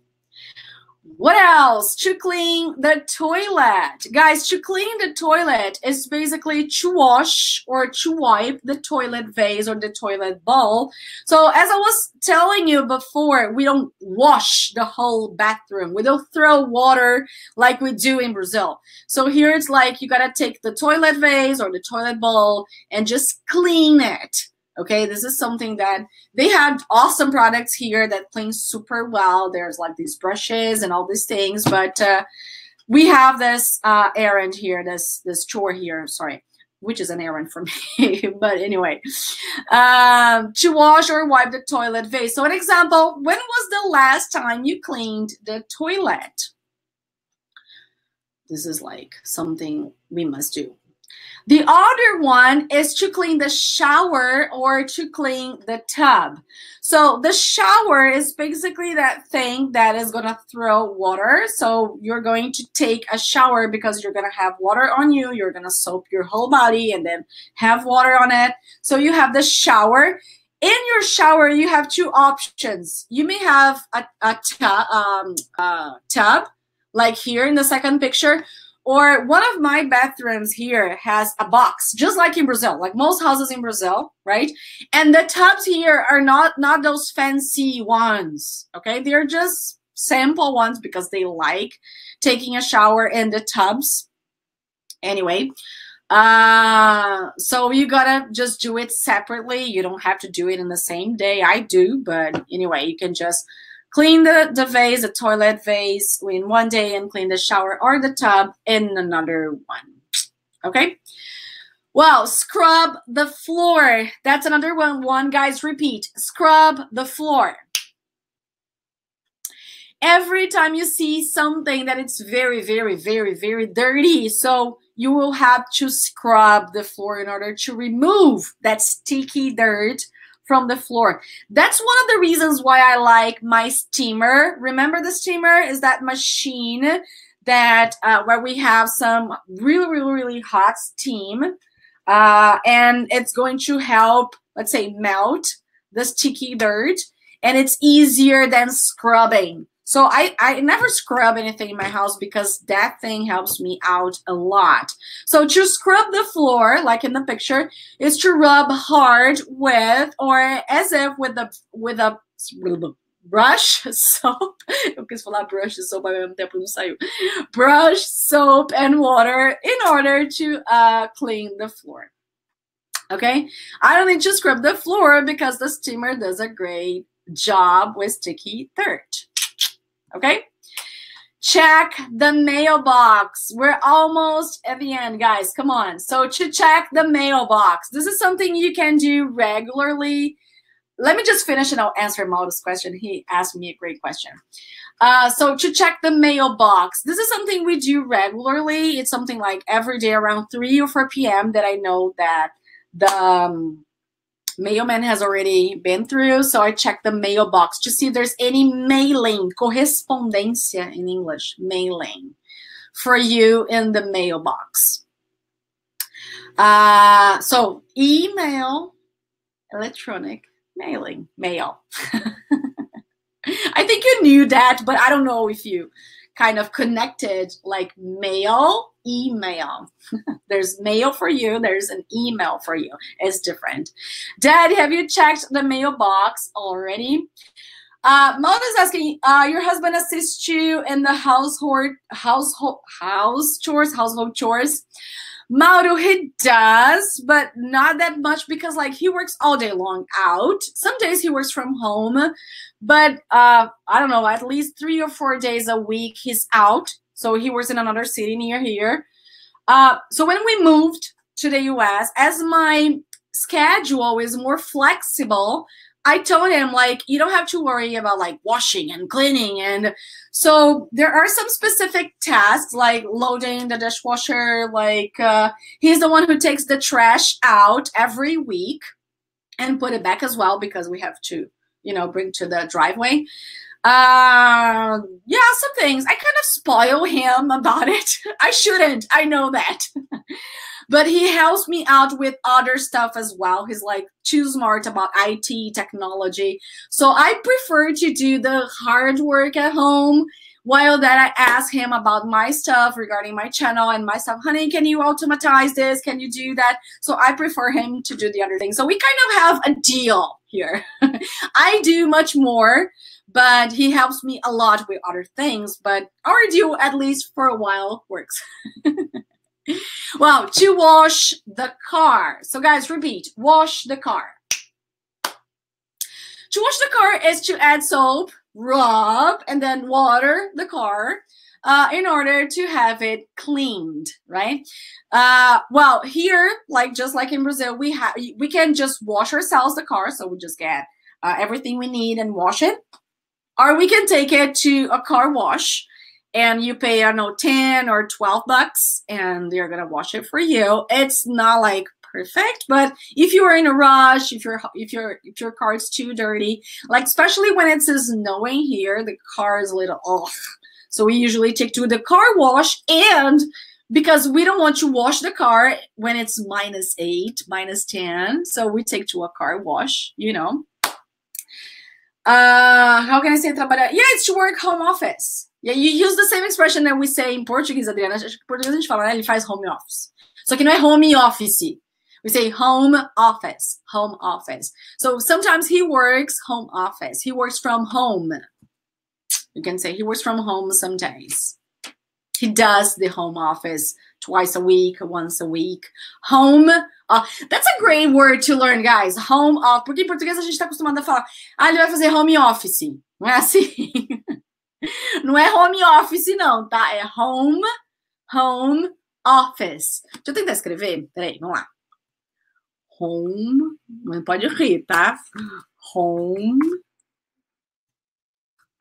What else? To clean the toilet. Guys, to clean the toilet is basically to wash or to wipe the toilet vase or the toilet bowl. So as I was telling you before, we don't wash the whole bathroom. We don't throw water like we do in Brazil. So here it's like you gotta take the toilet vase or the toilet bowl and just clean it. Okay, this is something that they have awesome products here that clean super well. There's like these brushes and all these things, but we have this errand here, this chore here, sorry, which is an errand for me. But anyway, to wash or wipe the toilet vase. So an example, when was the last time you cleaned the toilet? This is like something we must do. The other one is to clean the shower or to clean the tub. So the shower is basically that thing that is going to throw water. So you're going to take a shower because you're going to have water on you. You're going to soap your whole body and then have water on it. So you have the shower. In your shower, you have two options. You may have a tub, like here in the second picture. Or one of my bathrooms here has a box, just like in Brazil, like most houses in Brazil, right? And the tubs here are not those fancy ones, okay? They're just simple ones because they like taking a shower in the tubs. Anyway, so you gotta just do it separately. You don't have to do it in the same day. I do, but anyway, you can just clean the vase, the toilet vase in one day and clean the shower or the tub in another one. Okay? Well, scrub the floor. That's another one. Guys, repeat. Scrub the floor. Every time you see something that it's very, very, very, very dirty, so you will have to scrub the floor in order to remove that sticky dirt from the floor. That's one of the reasons why I like my steamer. Remember the steamer is that machine that where we have some really, really, really hot steam, and it's going to help, let's say, melt the sticky dirt, and it's easier than scrubbing. So I never scrub anything in my house because that thing helps me out a lot. So to scrub the floor, like in the picture, is to rub hard with, or as if with a brush, soap. Eu quis falar brush e soap, ao mesmo tempo não saiu. Brush, soap, and water in order to clean the floor. Okay? I don't need to scrub the floor because the steamer does a great job with sticky dirt. Okay? Check the mailbox. We're almost at the end, guys. Come on. So to check the mailbox, this is something you can do regularly. Let me just finish and I'll answer Maudo's question. He asked me a great question. So to check the mailbox, this is something we do regularly. It's something like every day around 3 or 4 p.m. that I know that the mailman has already been through. So I check the mailbox to see if there's any mailing, correspondência in English, mailing for you in the mailbox. So email, electronic, mailing, mail. I think you knew that, but I don't know if you kind of connected like mail, email. There's mail for you. There's an email for you. It's different. Dad, have you checked the mailbox already? Mom is asking, your husband assists you in the household chores? Mauro, he does, but not that much because like he works all day long out. Some days he works from home, but I don't know, at least 3 or 4 days a week he's out. So he works in another city near here. So when we moved to the US, as my schedule is more flexible, I told him, like, you don't have to worry about like washing and cleaning. And so there are some specific tasks like loading the dishwasher. Like he's the one who takes the trash out every week and put it back as well because we have to, you know, bring to the driveway. Yeah, some things. I kind of spoil him about it. I shouldn't. I know that. But he helps me out with other stuff as well. He's like too smart about IT technology. So I prefer to do the hard work at home while that I ask him about my stuff regarding my channel and my stuff. Honey, can you automatize this? Can you do that? So I prefer him to do the other thing. So we kind of have a deal here. I do much more, but he helps me a lot with other things. But our deal, at least for a while, works. Well, to wash the car. So guys, repeat, wash the car. To wash the car is to add soap, rub, and then water the car in order to have it cleaned, right? Well, here, like just like in Brazil, we can just wash ourselves the car. So we just get everything we need and wash it. Or we can take it to a car wash. And you pay, I don't know, 10 or 12 bucks, and they're gonna wash it for you. It's not like perfect, but if you are in a rush, if your car is too dirty, like especially when it's snowing here, the car is a little off. So we usually take to the car wash, and because we don't want to wash the car when it's -8, -10, so we take to a car wash, you know. How can I say trabalhar? Yeah, it's to work home office. Yeah, you use the same expression that we say in Portuguese, Adriana. Acho que em português a gente fala, né? Ele faz home office. Só que não é home office. We say home office, home office. So sometimes he works home office. He works from home. You can say he works from home some days. He does the home office twice a week, once a week. Home, that's a great word to learn, guys. Home office. Porque em português a gente está acostumado a falar, ele vai fazer home office. Não é assim? Não é home office, não, tá? É home office. Deixa eu tentar escrever. Peraí, vamos lá. Home, não pode rir, tá? Home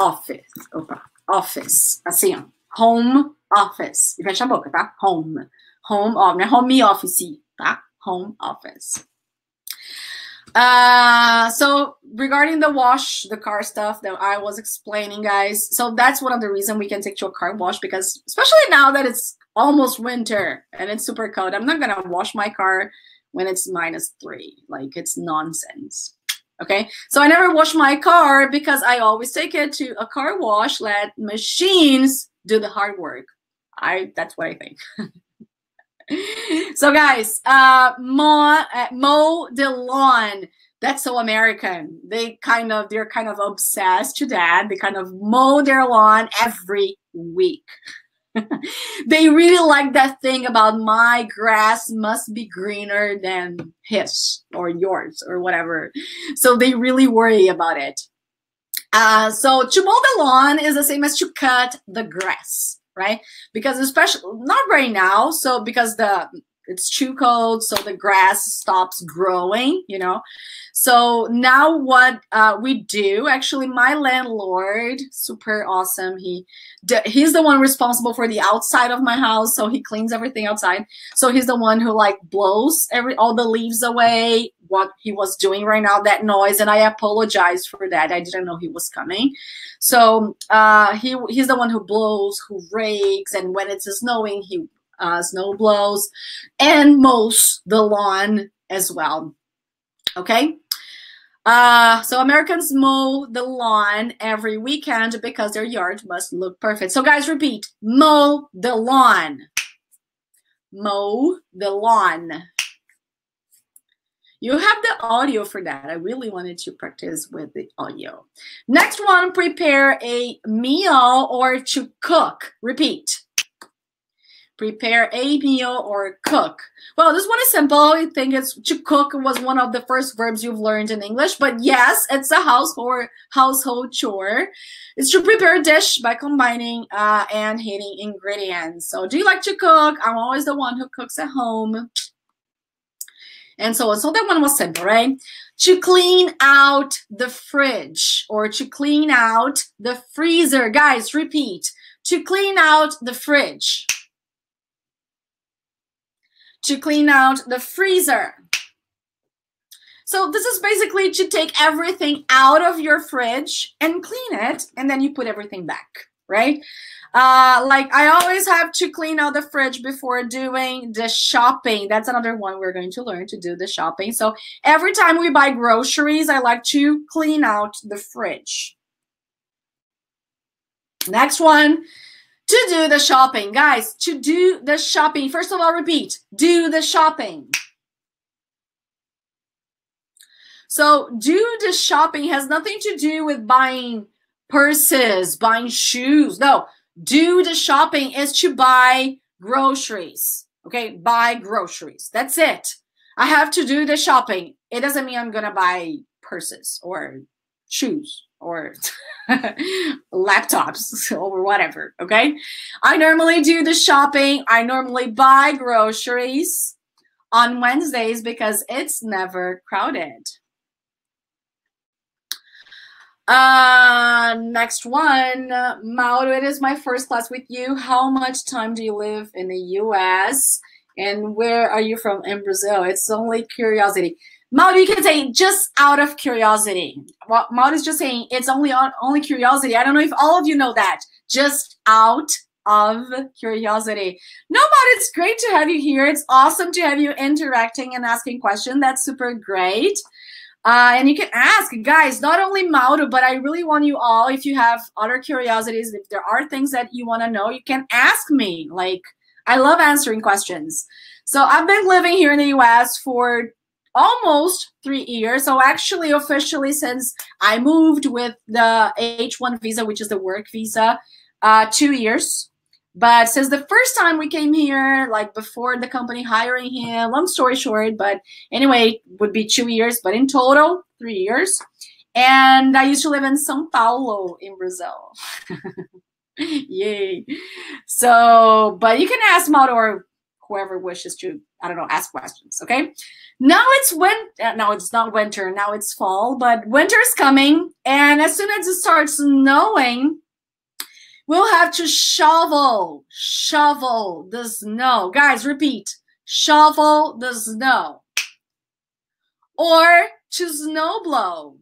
office. Opa, office. Assim, ó. Home office. E fecha a boca, tá? Home. Home, ó, não é home office, tá? Home office. So regarding the wash the car stuff that I was explaining, guys, so that's one of the reasons we can take to a car wash, because especially now that it's almost winter and it's super cold, I'm not gonna wash my car when it's -3. Like, it's nonsense. Okay, so I never wash my car because I always take it to a car wash. Let machines do the hard work. That's what I think. So guys, mow the lawn. That's so American. They're kind of obsessed to that. They kind of mow their lawn every week. They really like that thing about my grass must be greener than his or yours or whatever. So they really worry about it. So to mow the lawn is the same as to cut the grass, right? Because especially not right now, so because it's too cold, so the grass stops growing, you know. So now what we do, actually, my landlord, super awesome, he's the one responsible for the outside of my house, so he cleans everything outside. So he's the one who like blows all the leaves away, what he was doing right now, that noise, and I apologize for that. I didn't know he was coming. So he's the one who blows, who rakes, and when it's snowing, he snow blows and mows the lawn as well. Okay, so Americans mow the lawn every weekend because their yard must look perfect. So guys, repeat: mow the lawn. Mow the lawn. You have the audio for that. I really wanted to practice with the audio. Next one, prepare a meal or to cook. Repeat. prepare a meal or cook. Well, this one is simple. I think it's to cook was one of the first verbs you've learned in English, but yes, it's a household chore. It's to prepare a dish by combining and heating ingredients. So do you like to cook? I'm always the one who cooks at home. And so that one was simple, right? To clean out the fridge or to clean out the freezer. Guys, repeat. To clean out the fridge. To clean out the freezer. So this is basically to take everything out of your fridge and clean it, and then you put everything back, right? Like I always have to clean out the fridge before doing the shopping. That's another one we're going to learn to do the shopping. So every time we buy groceries, I like to clean out the fridge. Next one. To do the shopping. Guys, to do the shopping. First of all, repeat. Do the shopping. So do the shopping has nothing to do with buying purses, buying shoes. No, do the shopping is to buy groceries. Okay, buy groceries. That's it. I have to do the shopping. It doesn't mean I'm going to buy purses or shoes or laptops or whatever, okay? I normally do the shopping. I normally buy groceries on Wednesdays because it's never crowded. Next one. Mauro, it is my first class with you. How much time do you live in the US? And where are you from in Brazil? It's only curiosity. Mauro, you can say just out of curiosity. Well, Mauro is just saying it's only curiosity. I don't know if all of you know that. Just out of curiosity. No, Mauro, it's great to have you here. It's awesome to have you interacting and asking questions. That's super great. And you can ask, guys, not only Mauro, but I really want you all, if you have other curiosities, if there are things that you want to know, you can ask me. Like, I love answering questions. So I've been living here in the US for almost 3 years. So actually, officially, since I moved with the H1 visa, which is the work visa, 2 years. But since the first time we came here, like before the company hiring him, long story short, but anyway, would be 2 years, but in total, 3 years. And I used to live in São Paulo in Brazil. Yay. So, but you can ask Mauro or whoever wishes to, I don't know, ask questions, okay? Now it's no, it's not winter. Now it's fall, but winter's coming. And as soon as it starts snowing, we'll have to shovel the snow. Guys, repeat. Shovel the snow. Or to snowblow.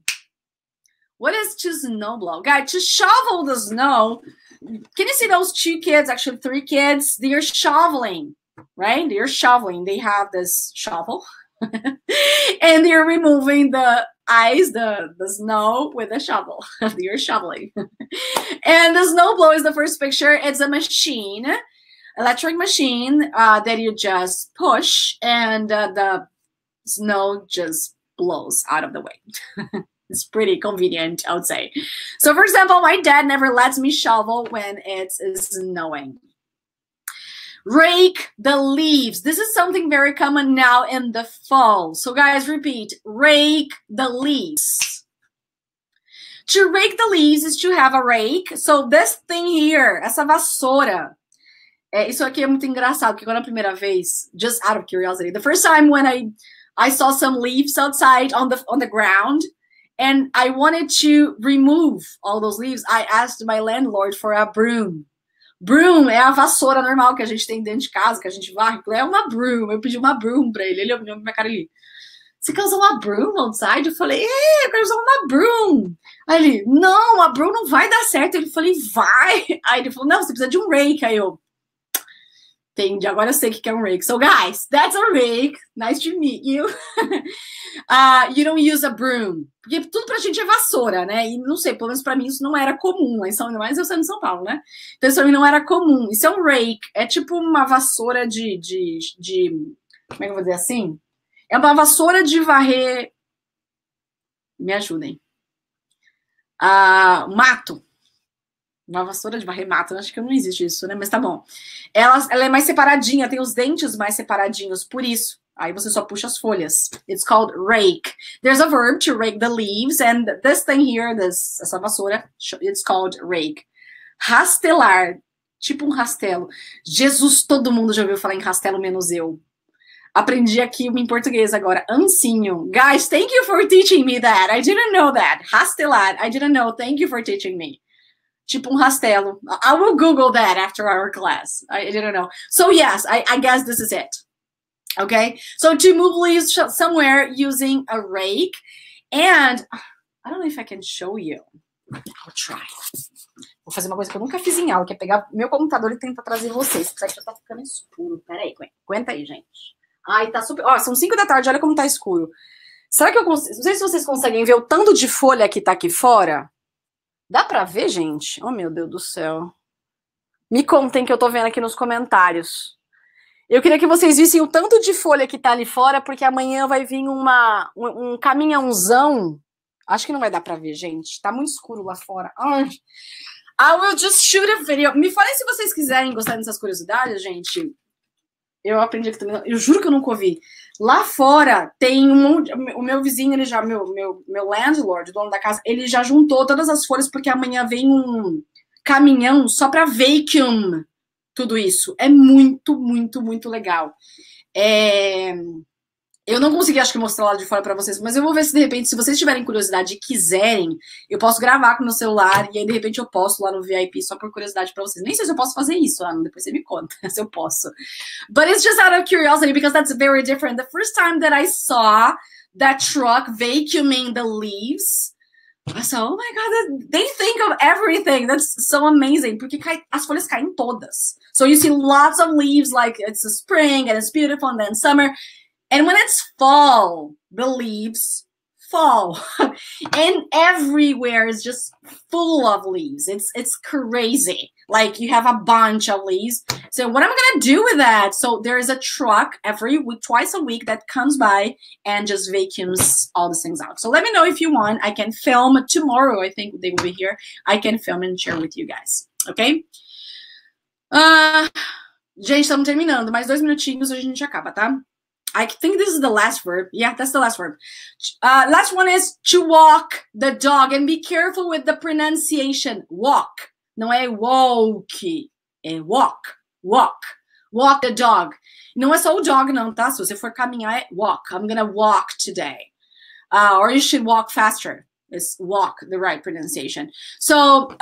What is to snowblow? Guys, to shovel the snow. Can you see those 2 kids, actually 3 kids? They're shoveling, right? They're shoveling. They have this shovel. And they're removing the ice, the snow with a shovel. They're shoveling. And the snowblower is the first picture. It's a machine, electric machine that you just push and the snow just blows out of the way. It's pretty convenient, I would say. So for example, my dad never lets me shovel when it's snowing. Rake the leaves. This is something very common now in the fall. So guys, repeat. Rake the leaves. To rake the leaves is to have a rake. So this thing here, essa vassoura. Isso aqui é muito engraçado, porque quando a primeira vez, just out of curiosity, the first time when I saw some leaves outside on the ground, and I wanted to remove all those leaves, I asked my landlord for a broom. Broom é a vassoura normal que a gente tem dentro de casa, que a gente varre. É uma broom. Eu pedi uma broom pra ele. Ele olhou pra minha cara ali. Você quer usar uma broom outside? Eu falei, eu quero usar uma broom. Aí ele, não, a broom não vai dar certo. Eu falei, vai. Aí ele falou, não, você precisa de um rake. Aí eu, entendi, agora eu sei o que é um rake. So guys, that's a rake. Nice to meet you. You don't use a broom. Porque tudo pra gente é vassoura, né? E não sei, pelo menos pra mim isso não era comum. Mas eu sou de São Paulo, né? Então isso pra mim não era comum. Isso é um rake. É tipo uma vassoura de como é que eu vou dizer assim? É uma vassoura de varrer. Me ajudem. Mato. Uma vassoura de varrer mato, acho que não existe isso, né? Mas tá bom. Ela é mais separadinha, tem os dentes mais separadinhos, por isso. Aí você só puxa as folhas. It's called rake. There's a verb to rake the leaves, and this thing here, essa vassoura, it's called rake. Rastelar, tipo um rastelo. Jesus, todo mundo já ouviu falar em rastelo, menos eu. Aprendi aqui em português agora. Ancinho. Guys, thank you for teaching me that. I didn't know that. Rastelar, I didn't know. Thank you for teaching me. Tipo um rastelo. I will Google that after our class. I didn't know. So yes, I guess this is it. Okay? So to move leaves somewhere using a rake. And I don't know if I can show you. I'll try. Vou fazer uma coisa que eu nunca fiz em aula, que é pegar meu computador e tentar trazer vocês. Porque já tá ficando escuro. Peraí, aguenta aí, gente. Ai, tá super... Ó, são 5 da tarde, olha como tá escuro. Será que eu consigo... Não sei se vocês conseguem ver o tanto de folha que tá aqui fora. Dá pra ver, gente? Oh, meu Deus do céu. Me contem que eu tô vendo aqui nos comentários. Eu queria que vocês vissem o tanto de folha que tá ali fora, porque amanhã vai vir um caminhãozão. Acho que não vai dar pra ver, gente. Tá muito escuro lá fora. Ai. I will just shoot a video. Me falem se vocês quiserem gostar dessas curiosidades, gente. Eu aprendi aqui também. Eu juro que eu nunca ouvi. Lá fora tem o meu vizinho, ele já, meu landlord, dono da casa, ele já juntou todas as folhas porque amanhã vem um caminhão só para vacuum tudo isso. É muito, muito, muito legal. Eu não consegui, acho que, mostrar lá de fora pra vocês, mas eu vou ver se, de repente, se vocês tiverem curiosidade e quiserem, eu posso gravar com o meu celular e aí, de repente, eu posto lá no VIP só por curiosidade pra vocês. Nem sei se eu posso fazer isso, Ana, depois você me conta se eu posso. But it's just out of curiosity, because that's very different. The first time that I saw that truck vacuuming the leaves, I said, oh my God, they think of everything. That's so amazing, porque as folhas caem todas. So you see lots of leaves, like it's a spring, and it's beautiful, and then summer. And when it's fall, the leaves fall. And everywhere is just full of leaves. It's crazy. Like you have a bunch of leaves. So what am I going to do with that? So there is a truck every week, twice a week, that comes by and just vacuums all these things out. So let me know if you want. I can film tomorrow. I think they will be here. I can film and share with you guys. Okay? Gente, estamos terminando. Mais 2 minutinhos e a gente acaba, tá? I think this is the last verb. Yeah, that's the last verb. Last one is to walk the dog. And be careful with the pronunciation. Walk. Não é walk. É walk. Walk. Walk the dog. Não é só o dog, não, tá? Se você for caminhar, é walk. I'm gonna walk today. Or you should walk faster. It's walk, the right pronunciation. So,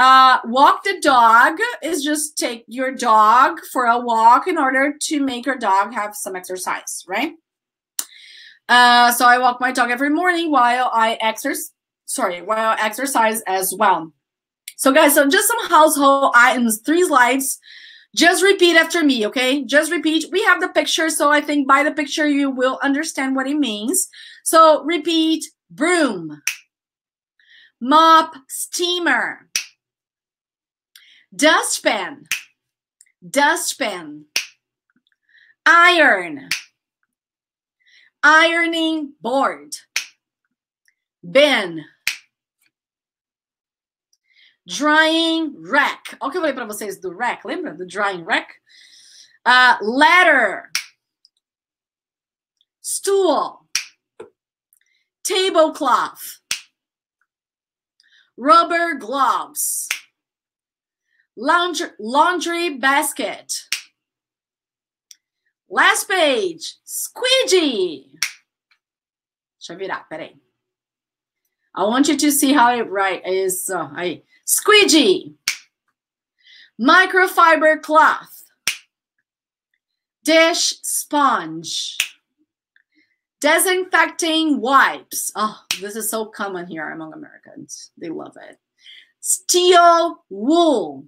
walk the dog is just take your dog for a walk in order to make your dog have some exercise, right? So I walk my dog every morning while I exercise as well. So guys, so just some household items, 3 slides. Just repeat after me, okay? Just repeat. We have the picture, so I think by the picture you will understand what it means. So repeat: broom, mop, steamer, dustpan, iron, ironing board, bin, drying rack. Olha o que eu falei para vocês do rack, lembra? Do drying rack. Ladder, stool, tablecloth, rubber gloves, laundry basket. Last page, squeegee. Deixa eu virar, peraí. I want you to see how it is. Aí. Squeegee. Microfiber cloth. Dish sponge. Disinfecting wipes. Oh, this is so common here among Americans. They love it. Steel wool.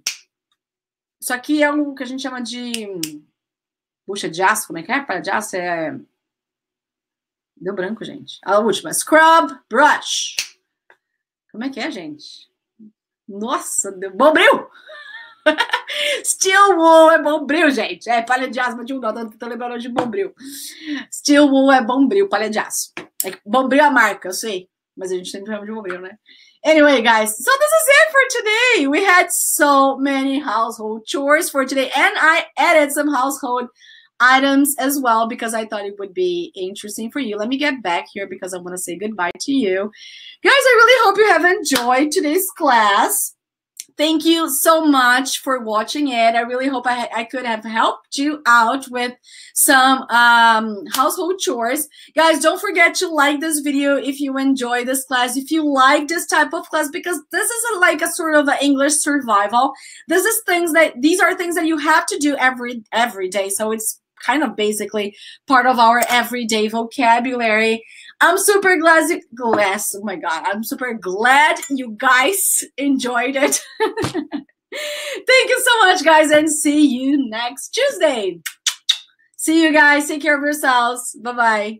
Isso aqui é o que a gente chama de... Puxa, de aço, como é que é? Palha de aço é... Deu branco, gente. A última. Scrub brush. Como é que é, gente? Nossa, deu bombril! Steel wool é bombril, gente. É palha de aço, mas de um dó, tô lembrando de bombril. Steel wool é bombril, palha de aço. Bombril é a marca, eu sei. Mas a gente sempre chama de bombril, né? Anyway, guys, so this is it for today. We had so many household chores for today, and I added some household items as well because I thought it would be interesting for you. Let me get back here because I want to say goodbye to you. Guys, I really hope you have enjoyed today's class. Thank you so much for watching it. I really hope I could have helped you out with some household chores. Guys, don't forget to like this video if you enjoy this class, if you like this type of class, because this is like a sort of an English survival. These are things that you have to do every day. So it's kind of basically part of our everyday vocabulary. I'm super glad, oh my God, I'm super glad you guys enjoyed it. Thank you so much, guys, and see you next Tuesday. See you guys. Take care of yourselves. Bye-bye.